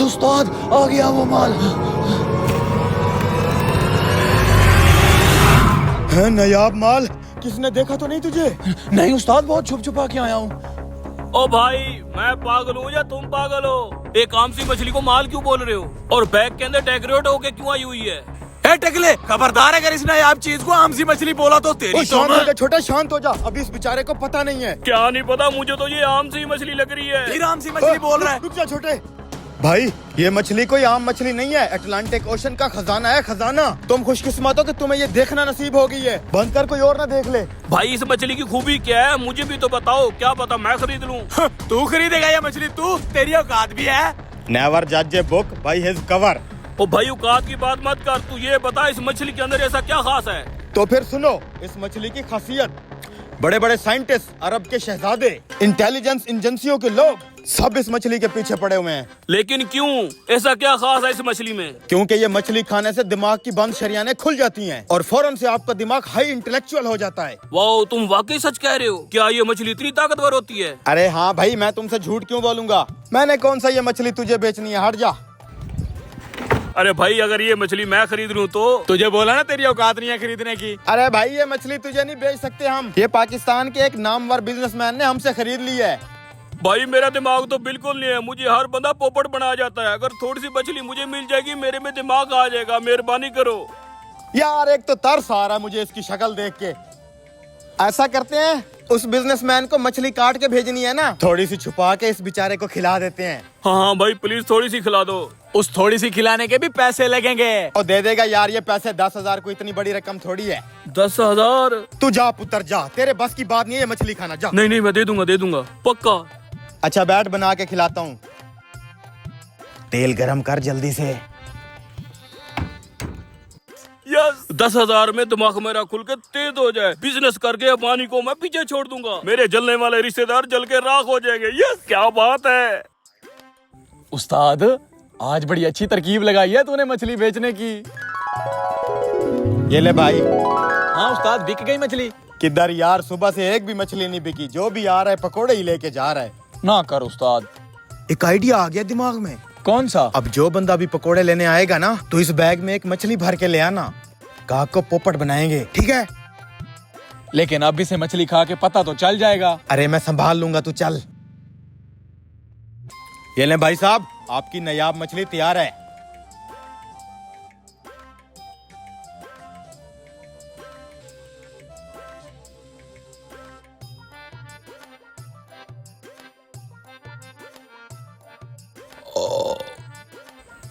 उस्ताद आ गया वो माल। है नायाब माल, किसने देखा तो नहीं तुझे? नहीं उस्ताद, बहुत छुप छुपा के आया हूँ। ओ भाई, मैं पागल हूँ या तुम पागल हो? एक आम सी मछली को माल क्यों बोल रहे हो? और बैग के अंदर डेकोरेट होके क्यों आई हुई है? ए टकले, खबरदार अगर इस नायाब चीज को आम सी मछली बोला तो तेरी शांत हो जा छोटा, शांत हो जा। अभी इस बेचारे को पता नहीं है। क्या नहीं पता, मुझे तो ये आम सी मछली लग रही है। फिर आम सी मछली बोल रहा है। रुक जा छोटे भाई, ये मछली कोई आम मछली नहीं है, अटलांटिक ओशन का खजाना है, खजाना। तुम खुशकिस्मत हो कि तुम्हें ये देखना नसीब हो गई है। बंद कर, कोई और ना देख ले। भाई इस मछली की खूबी क्या है, मुझे भी तो बताओ। क्या पता मैं खरीद लूं। तू खरीदेगा ये मछली? तू, तेरी औकात भी है? नेवर जज a book by his cover. ओ भाई, औकात की बात मत कर। तू ये बता, इस मछली के अंदर ऐसा क्या खास है? तो फिर सुनो इस मछली की खासियत। बड़े बड़े साइंटिस्ट, अरब के शहजादे, इंटेलिजेंस एजेंसियों के लोग सब इस मछली के पीछे पड़े हुए हैं। लेकिन क्यों? ऐसा क्या खास है इस मछली में? क्योंकि ये मछली खाने से दिमाग की बंद शरियानें खुल जाती हैं और फौरन से आपका दिमाग हाई इंटेलेक्चुअल हो जाता है। वाओ, तुम वाकई सच कह रहे हो। क्या ये मछली इतनी ताकतवर होती है? अरे हाँ भाई, मैं तुमसे झूठ क्यों बोलूंगा? मैंने कौन सा ये मछली तुझे बेचनी है, हट जा। अरे भाई, अगर ये मछली मैं खरीद लूं तो? तुझे बोला ना तेरी औकात नहीं है खरीदने की। अरे भाई, ये मछली तुझे नहीं बेच सकते हम। ये पाकिस्तान के एक नामवर बिजनेसमैन ने हमसे खरीद ली है। भाई मेरा दिमाग तो बिल्कुल नहीं है। मुझे हर बंदा पोपट बना जाता है। अगर थोड़ी सी मछली मुझे मिल जाएगी, मेरे में दिमाग आ जाएगा। मेहरबानी करो यार, एक तो तरस आ रहा है मुझे इसकी शक्ल देख के। ऐसा करते हैं, उस बिजनेसमैन को मछली काट के भेजनी है ना, थोड़ी सी छुपा के इस बेचारे को खिला देते हैं। हाँ हाँ भाई, प्लीज थोड़ी सी खिला दो। उस थोड़ी सी खिलाने के भी पैसे लगेंगे। और दे देगा यार, ये पैसे 10,000 को इतनी बड़ी रकम थोड़ी है। 10,000? तू जा पुत्र जा, तेरे बस की बात नहीं है ये मछली खाना, जा। नहीं नहीं, मैं दे दूंगा पक्का। अच्छा बैठ, बना के खिलाता हूँ। तेल गरम कर जल्दी से। यस, 10,000 में दिमाग मेरा खुल के तेज हो जाए। बिजनेस करके पानी को मैं पीछे छोड़ दूंगा। मेरे जलने वाले रिश्तेदार जल के राख हो जाएंगे। यस, क्या बात है। उस्ताद, आज बड़ी अच्छी तरकीब लगाई है तूने मछली बेचने की। ये ले भाई। हाँ उस्ताद, बिक गई मछली। किधर यार, सुबह से एक भी मछली नहीं बिकी। जो भी आ रहा है पकोड़े ही लेके जा रहा है। ना कर उस्ताद। एक आइडिया आ गया दिमाग में। कौन सा? अब जो बंदा भी पकोड़े लेने आएगा ना, तो इस बैग में एक मछली भर के ले आना। गाहक को पोपट बनाएंगे, ठीक है? लेकिन अब इसे मछली खा के पता तो चल जाएगा। अरे मैं संभाल लूंगा, तू चल। ये ले भाई साहब, आपकी नायाब मछली तैयार है।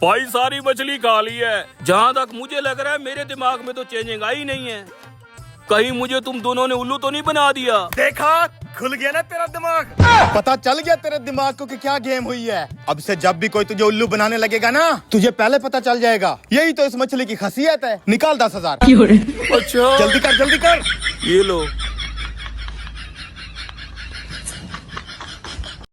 भाई सारी मछली खा ली है। जहाँ तक मुझे लग रहा है मेरे दिमाग में तो चेंजिंग आई नहीं है। कहीं मुझे तुम दोनों ने उल्लू तो नहीं बना दिया? देखा, खुल गया ना तेरा दिमाग। पता चल गया तेरे दिमाग को कि क्या गेम हुई है। अब से जब भी कोई तुझे उल्लू बनाने लगेगा ना, तुझे पहले पता चल जाएगा। यही तो इस मछली की खासियत है। निकाल 10,000। अच्छा, जल्दी कर जल्दी कर। ये लो।